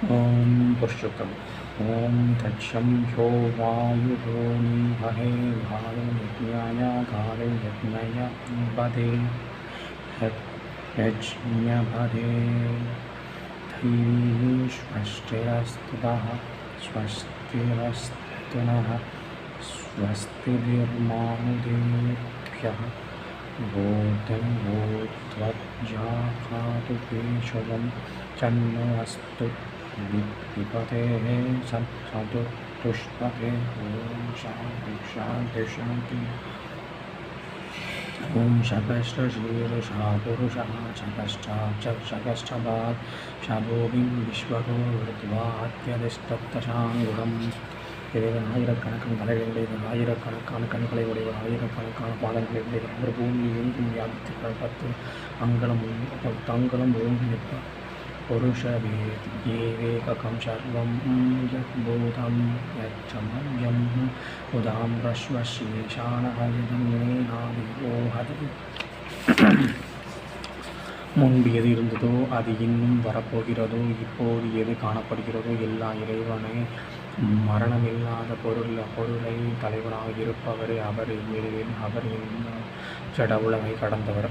ॐ पुरुषोत्तम ॐ तत्सं यो वायुरोनिमहे भावयज्ञाय कार्ययज्ञय वदे यज्ञभदे धैर्ये स्वस्तिरस्तुतः स्वस्तिरस्तुनः स्वस्तिर्मानुदेभ्यः भूतं भूत्वज्जाखातु केशवं चन्नो अस्तु विपतेः सन्तुष्टते ॐ शान्ति शान्ति शान्ति ॐ शकष्ठशीर्षः पुरुषः शकष्ठाच्च शभोगिं विश्वतो ऋत्वात्यधिष्ठत्तशाङ्गुणम् இறைவன் ஆயிரக்கணக்கான தலைவர்களுடைய ஆயிரக்கணக்கான கண்களை உடைய ஆயிரக்கணக்கான பாதங்களை உடைய அவர் பூமி எங்கும் வியாபித்து பத்து தங்களும் ஓங்கி நிற்பார் புருஷ ஏவேகம் சர்வம் யத்பூதம் யச்சமயம் உதாம் ரஸ்வசேஷானஹயம் நேனாதிவோஹதி முன்பு எது இருந்ததோ அது இன்னும் வரப்போகிறதோ இப்போது எது காணப்படுகிறதோ எல்லா இறைவனை மரணமில்லாத பொருளை தலைவனாக இருப்பவரே அவர் அவர் ஜட உலகை கடந்தவர்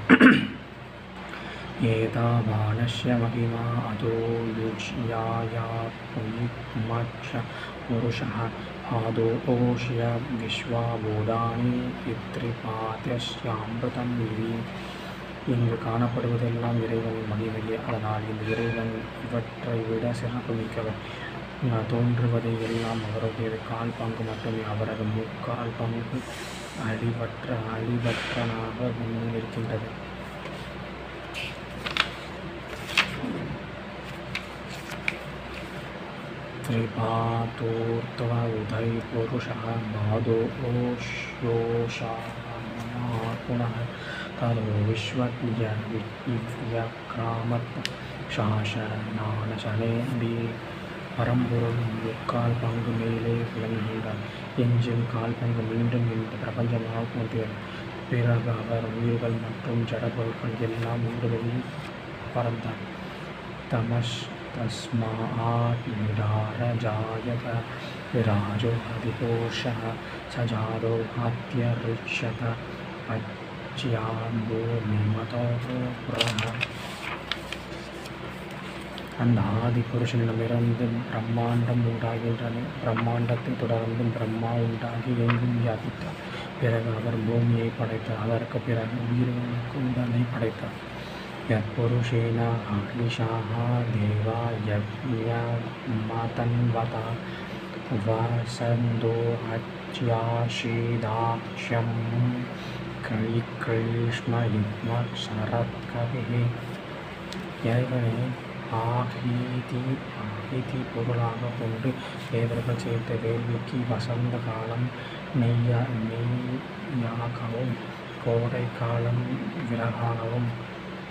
ஏதாவானஸ்ய மகிமா அதோ யுஜ்யாயா புயிமக்ஷ புருஷः ஆதோ ஓஷ்ய விஸ்வாபூதானி பித்ரிபாத்யஸ்யாம்ருதம் விதி. இங்கு காணப்படுவதெல்லாம் இறைவனின் மகிமையே. அதனால் இந்த இறைவன் இவற்றை விட சிறப்பு மிக்கவர். தோன்றுவதை எல்லாம் அவருடைய கால் பங்கு மட்டுமே. அவரது முக்கால் பங்கு அழிவற்றனாக முன்னில் இருக்கின்றது. திரிபாதோர்த்தவ உதை புருஷः பாதோ ஓஷ்யோஷா புனः ததோ விஸ்வக்ராமத் சாசனானசனேபி. பரம்பொருள் முக்கால் பங்கு மேலே விளங்குகின்றார். எஞ்சில் கால் பங்கு மீண்டும் இந்த பிரபஞ்சமாக தோன்றியது. பிறகு அவர் உயிர்கள் மற்றும் ஜடப்பொருட்கள் எல்லாம் ஊடுருவி பறந்தார். தஸ்மாத் நிடார ஜாயத விராஜோ அதிகோஷः சஜாதோ ஹத்யரிஷ்யத அச்யாம்போ நிமதோ புரஹ. அந்த ஆதி புருஷனிடமிருந்து பிரம்மாண்டம் உண்டாகின்றன. பிரம்மாண்டத்தை தொடர்ந்து பிரம்மா உண்டாகி எங்கும் வியாபித்தார். பிறகு அவர் பூமியை படைத்தார். அதற்கு பிறகு உயிர்களுக்கு உடலை படைத்தார். யத்புருஷேன அகிஷாः தேவா யஜ்ஞமதன்வதா வசந்தோ அச்யாஷீதாக்ஷ்யம் கிருஷ்ண யுக்ம சரத்கவிஹி. இறைவனை ஆகிதி பொருளாக கொண்டு தேவர்கள் சேர்த்த வேள்விக்கு வசந்த காலம் நெய்யாகவும் கோடை காலம் விறகாகவும்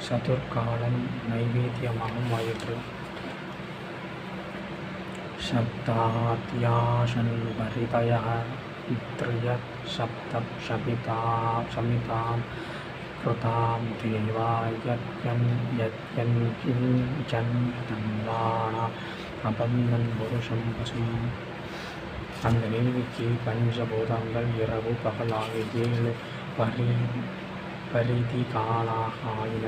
சதுர்காலம் நைவேத்தியமாகவும் ஆயிற்று. சப்தாத்யாசன் வரிதயः பித்ருயத் சமிதாம் கிருதாம் தேவா யத்யன்ஜன்வாணா அபந்தன் புருஷம் பசும். அந்த வேள்விக்கு பஞ்சபூதங்கள் இரவு பகல் ஆகிய 7 பரிதி காலாக ஆயின.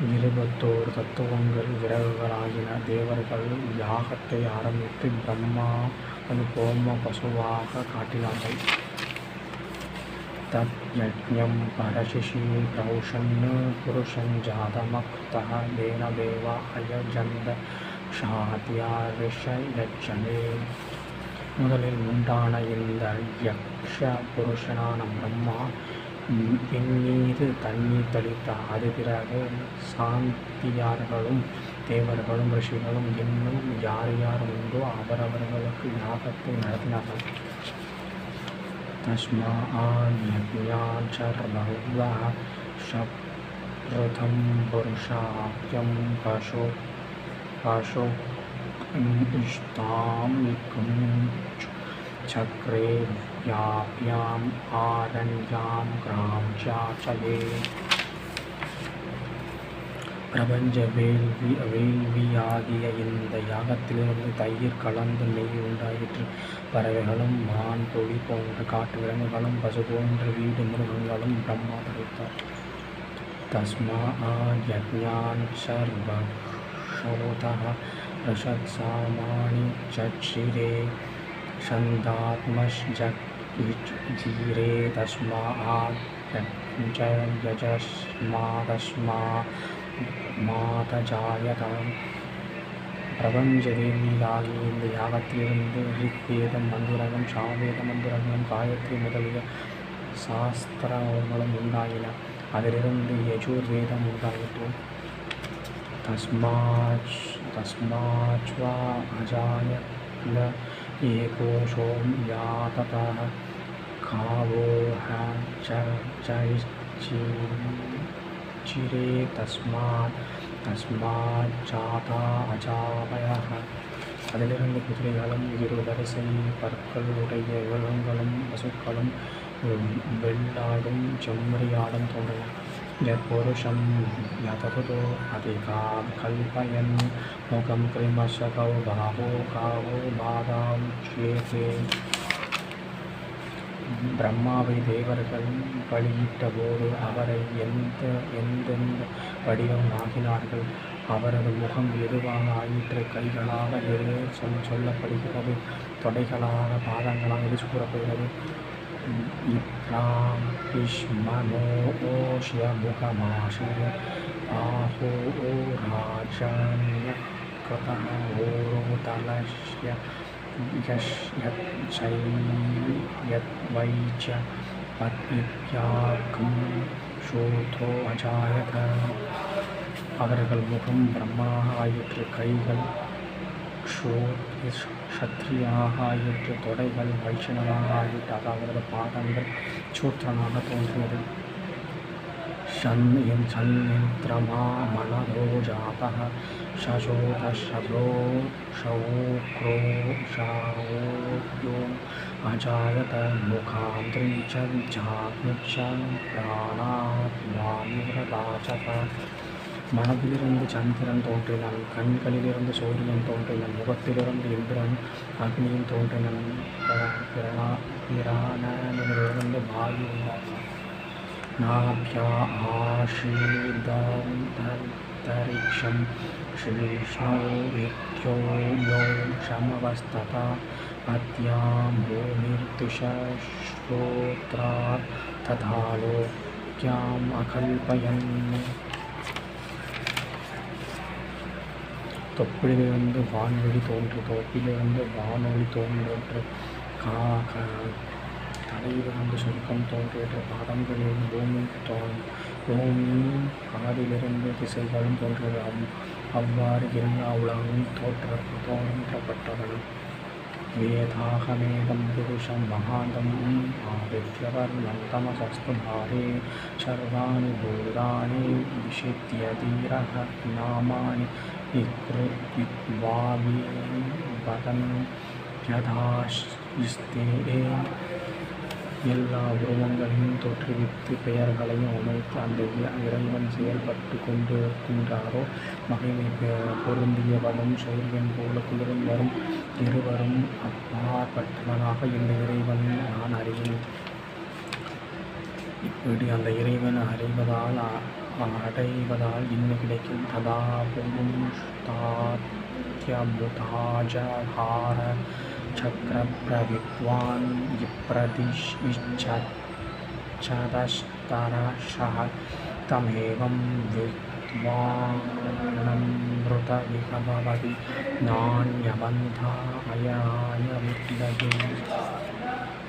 21 தத்துவங்கள் விறகுகளாகின. தேவர்கள் யாகத்தை ஆரம்பித்து பிரம்மா அது கோம பசுவாக காட்டினார்கள். தத் யஜ்ஞம் பரசிஷி பிரௌஷன் புருஷன் ஜாதமக்தः தேன தேவா அயஜந்த ஷாத்யாரிஷயஜ்ஞமே. முதலில் உண்டான இந்த யக்ஷ புருஷனான பிரம்மா மீது தண்ணீர் தெளித்தார். அது பிறகு சாந்தியார்களும் தேவர்களும் ரிஷிகளும் இன்னும் யார் யார் உண்டோ அவரவர்களுக்கு யாகத்தை நடத்தினார்கள். தஸ்மாத் யஜ்ஞாச்சர்வஹ ஷப்ருதம் புருஷாப்யம் பசோ இஷ்தாம் சக்ரே யாப்யாம் ஆரண்யாம் கிராம்ச்சாச்சயே. பிரபஞ்ச வேள்வியாகிய இந்த யாகத்திலிருந்து தயிர் கலந்து நெய் உண்டாயிற்று. பறவைகளும் மான் புலி போன்ற காட்டு விலங்குகளும் பசு போன்ற வீடு மிருகங்களும் பிரம்மா படைத்தார். தஸ்மாத் யஜ்ஞான் சர்வசோதः ரிஷத்சாமானி சக்ஷிரே சந்தாத்மஜ்ஜீரே தஸ்மாத் யஜஸ்மாதஸ்மாதஜாயதாம். பிரபஞ்ச வேள்வியாகிய இந்த யாகத்திலிருந்து ரிக்வேதம், மந்திரகம், சாமவேத மந்திரங்களும், காயத்ரி முதலிய சாஸ்திரங்களும் உண்டாயின. அதிலிருந்து யஜுர்வேதம் உண்டாயிற்று. தஸ்மாச்வா அஜாயத்ல ஏகோஷோம் யாததः காவோஹ சைச்சிரே தஸ்மாத் ஜாதா அஜாவயः. அதிலிருந்து குதிரைகளும் இருவரிசை பற்கள் உடைய விலங்குகளும் பசுக்களும் வெள்ளாடும் செம்மறியாடும் தோன்றின. யத்புருஷம் யததோ அதிகாம் கல்பயன் முகம் கிருமசகௌ பாஹோ காவோ பாதாவுச்யேதே. பிரம்மாவை தேவர்கள் பலியிட்ட போது அவரை எந்தெந்த வடிவம் ஆகினார்கள். அவரது முகம் எதுவாக ஆயிற்று? கைகளாக எது சொல்லப்படுகிறது? தொடைகளாக, பாதங்களாக எது கூறப்படுகிறது? இப்ராஹ்மணோஷ்ய முகமாஷிய ஆஹோ ராஜன்யக்ருதः ஓரோதலஸ்ய யத்வைச்ச பத்மிப்யாகம் சூதோ அஜாயத. அவர்கள் முகம் பிரம்மாக ஆயிற்று, கைகள் க்ஷத்ரியாக ஆயிற்று, தொடைகள் வைஷ்ணவாக ஆயிற்று, அதாவது பாதங்கள் சூத்திரனாக தோன்றியது. சந்நித்ரமா மனதோ ஜாதः சசோதோ ஷவோக்ரோ அஜாயத முகாந்திரி ச ஜாக்னிச்ச பிராணாத் வாயுரராஜத. மனதிலிருந்து சந்திரன் தோன்றினான், கண்களிலிருந்து சூரியன் தோன்றினான், முகத்திலிருந்து இந்திரன் அக்னியும் தோன்றினான், பிராணனிலிருந்து வாயு உண்டானான். நாப்யா ஆஷீதந்தரிக்ஷம் ஸ்ரீஷ்ணோ வித்யோ யோ சமவஸ்ததா அத்யாம் பூமிர்துஷஸ்ரோத்ராத் ததா லோக்யாம் அகல்பயன். தொப்பிலிருந்து வான்வெளி தோன்று, தொப்பிலிருந்து வானொலி தோன்றிற்று, தலையிலிருந்து சொர்க்கம் தோன்றிற்று, பாதங்களில் பூமி காதிலிருந்து திசைகளும் தோன்றியது. அவ்வாறு எல்லா உலகமும் தோன்றப்பட்டன. வேதாகமேதம் புருஷம் மகாந்தம் ஆதித்யவர்ணம் தமசஸ்து பாரே சர்வாணி பூதானி விஷித்ய தீரः நாமானி விக்ருத்வாவிவதன் யதாஸ்தே. எல்லா உருவங்களையும் தோற்றுவித்து பெயர்களையும் அமைத்து அந்த இறைவன் செயல்பட்டு கொண்டிருக்கின்றாரோ மகிமை பொருந்தியவனும் சூரியன் போல குளிரும் வரும் இருவரும் அப்பாற்பட்டவனாக இந்த இறைவன் நான் அறிவேன். இப்படி அந்த இறைவன் அடைவதால் என்ன கிடைக்கும்? ததா பும்ஸ்தாத்யமுதாஜஹார சக்ரப்ரவித்வான் இப்ரதிஷ்சதஸ்தரஷः தமேவம் வித்வானம்ருதமிக பவதி நான்யபந்தா அயவித்யதே.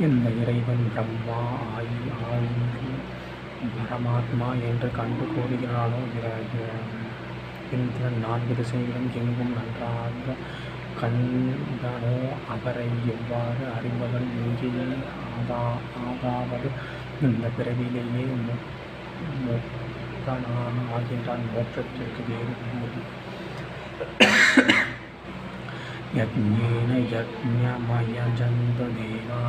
இந்த இறைவன் பிரம்மா பரமாத்மா என்று கண்டு கூறுகிறானோ, இந்திரன் நான்கு திசைகளும் எங்கும் நன்றாக கண்டனோ, அவரை எவ்வாறு அறிவதன்? இங்கேயே அதாவது இந்த பிறவிலேயே முக்தனான ஆகின்றான். மோட்சத்திற்கு வேறு கூறு. யஜ்ஞேன யஜ்ஞமயஜந்த தேவா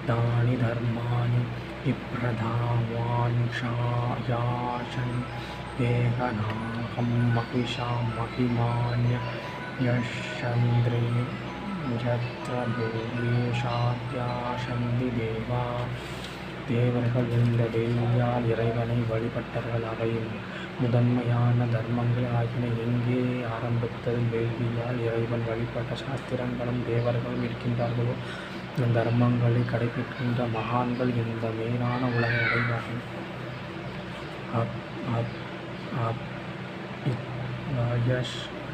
தானி தர்மாணி விப்ரதாவான்ஷாயாசன் வேகநாக அகம் மகிஷாம் மகிமான்ய யஷந்திரே யத்ர பூமேஷாத்யாசந்தி தேவா. தேவர்கள் இந்த வேள்வியால் இறைவனை வழிபட்டார்கள். அவையும் முதன்மையான தர்மங்கள் ஆகியன. எங்கே ஆரம்பித்தது வேள்வியால் இறைவன் வழிபட்ட சாஸ்திரங்களும் தேவர்களும் இருக்கின்றார்களோ தர்மங்களை கடைபிடிக்கின்ற மகான்கள் இந்த மேலான உலகை அடைவார்கள்.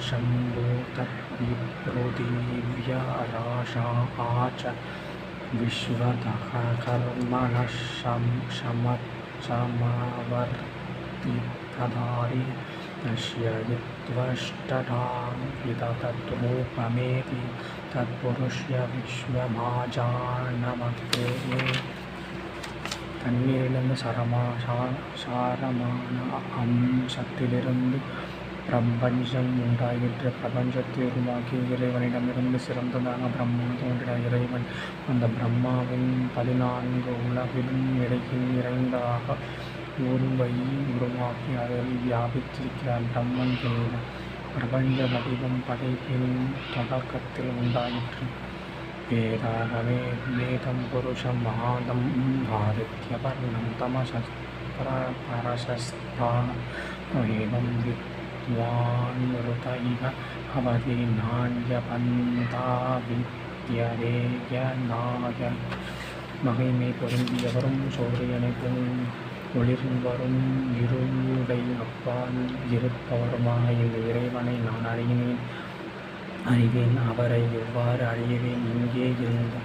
शम्भो तद्विप्रोदिव्या राशा आच विश्वतः कर्मणः समवर्तितधारि तस्य यद्वष्टतां विदधतोपमेति तत्पुरुष्य विश्वमाजानमग्रे. தண்ணீரிலிருந்து சாரமான அம்சத்திலிருந்து பிரபஞ்சம் உண்டாகிற்று. பிரபஞ்சத்தை உருவாக்கிய இறைவனிடமிருந்து சிறந்ததாக பிரம்மா தோன்றினார். இறைவன் அந்த பிரம்மாவின் 14 உலகிலும் நிறைந்ததாக உருவை உருவாக்கி அதில் வியாபித்திருக்கிறார். பிரம்மன் என்ற பிரபஞ்ச வடிவம் படைப்பின் தொடக்கத்தில் உண்டாயிற்று. வேதாகமே வேதம் புருஷம் மகாதம் ஆதித்ய வர்ணம் தமசஸ்தானம் வித்வான் ருதைவ அவதி நாண்யபந்தா வித்யதேயநாய. மகிமை பொருந்தியவரும் சூரியனை ஒளிர்ந்து வரும் இருளை அப்பால் இருப்பவருமான இந்த இறைவனை நான் அறிவேன். அவரை எவ்வாறு அறியவேன்? இங்கே இருந்த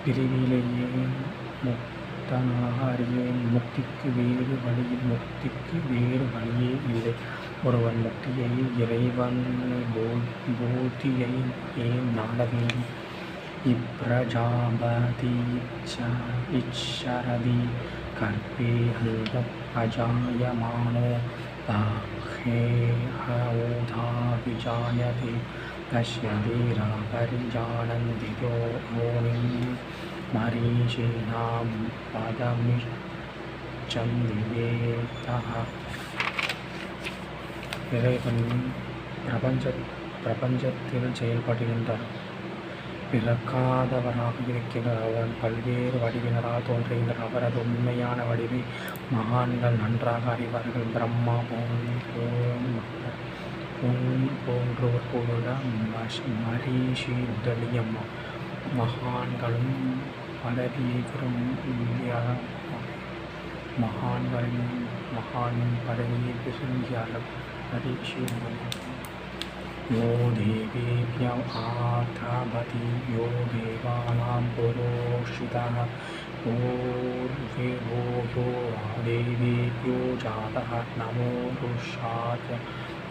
பிரிவிலேயே முக்தனாக அறிவேன். முக்திக்கு வேறு வழியே இல்லை. ஒருவன் முக்தியை இறைவன் போதியை ஏன் நாட வேண்டும்? இப்பிரஜாபதி இச்சரதி கற்பே ஹந்த அஜாயமானோ பாஹேஹூதா விஜாயதே தஸ்ய வீரா பரிஜானந்தி யோனிம் மரீஷிணாம் பதமிச்சந்தி வேதஹ. இறைவன் பிரபஞ்சத்தில் செயல்படுகின்றார். பிறக்காதவராக இருக்கிறார். அவர் பல்வேறு வடிவினராக தோன்றுகின்றார். அவரது உண்மையான வடிவை மகான்கள் நன்றாக அறிவார்கள். பிரம்மா போன்றோர் கூட மரீஷி முதலிய மகான்களும் பதவியை மகானின் பதவியை விரும்பியார்கள். மரீஷி யோ தேவேப்ய ஆதபதி யோ தேவானாம் புரோஷிதः பூர்வோ யோ தேவேப்யோ ஜாதः நமோ ருஷாய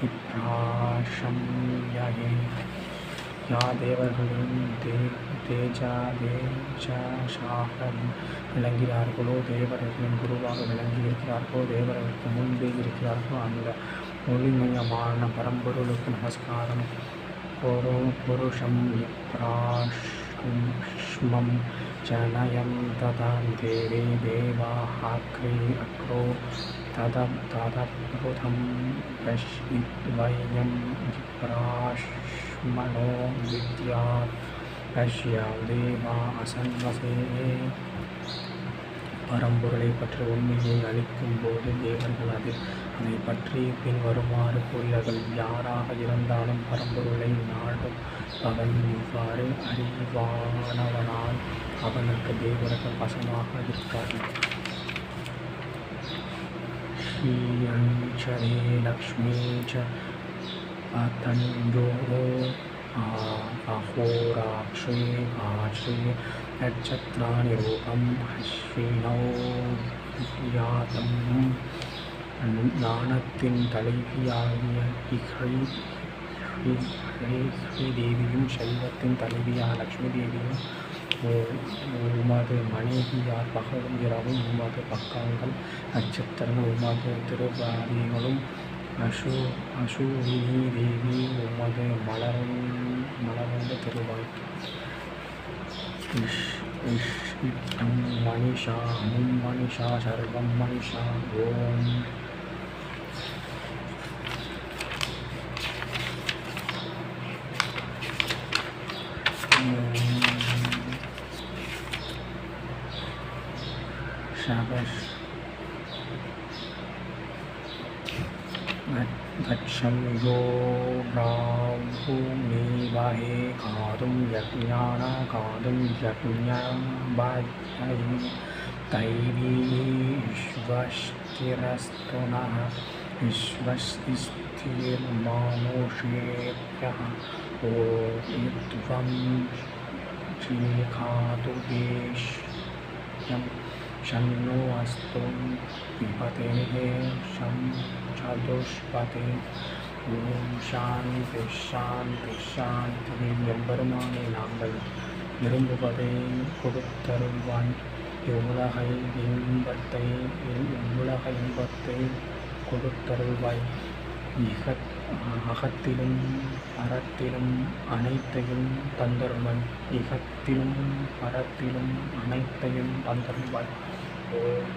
இப்ராஷம்யஹே. தேவர்களின் தேஜசாக விளங்குகிறார்களோ தேவர்களின் குருவாக விளங்கியிருக்கிறார்களோ தேவர்களுக்கு முன்பே இருக்கிறார்களோ அந்த ஒளிமயமான பரம்பொருளுக்கு நமஸ்காரம். புருஷம் இப்ராஷ்மம் ஜனயம் ததாம் தேவே தேவாः அக்ரோ ததப்ருதம் பஷ்யித்வயம் இப்ராஷ்மணோ வித்யாத் பஷ்யாவ் தேவா அசன்வசே. பரம்பொருளை பற்றி உண்மையை அளிக்கும் போது தேவர்கள் அதை பற்றி பின்வருமாறு கூறினார்கள். யாராக இருந்தாலும் பரம்பொருளை நாடும் அவன் இவ்வாறு அறிவானவனால் அவனுக்கு தேவர்கள் வசமாக இருப்பார்கள். ஸ்ரீயஞ்சரே லக்ஷ்மீ ச பதஞ்சோ அஹோராக்ஷே ஆக்ஷே நட்சத்திராணி ரூபம் அஸ்வினோ யாதம். ஞானத்தின் தலைவியாகிய தேவியும் செல்வத்தின் தலைவியாக லக்ஷ்மி தேவியும் உமது மனைவியார் பகலும் இரவும் உமது பக்கங்கள் நட்சத்திரங்கள் உமது திருவாதிகளும் அசூவினி தேவி உமது மலர்ந்த திருவாய். இஷ்டம் மனிஷா அமும் மனிஷா சர்வம் மனிஷா. ஓம் गच्छं यो राहुमेवाहे खादुं यज्ञाबाह्यै दैवीश्वस्तिरस्तु नः विश्वस्तिर्मानुषेभ्यः ॐ खातु वेश्यं शन्नो अस्तु विपतेः शं चतुष्पते ஓம் சாந்தி சாந்தி சாந்தி. எம்பெருமானை நாங்கள் விரும்புவதை கொடுத்தருள்வாய். இவ்வுலக இன்பத்தை கொடுத்தருள்வாய். அகத்திலும் அறத்திலும் அனைத்தையும் தந்தருள்வாய். இகத்திலும் அறத்திலும் அனைத்தையும் தந்தருள்வாய். ஓம்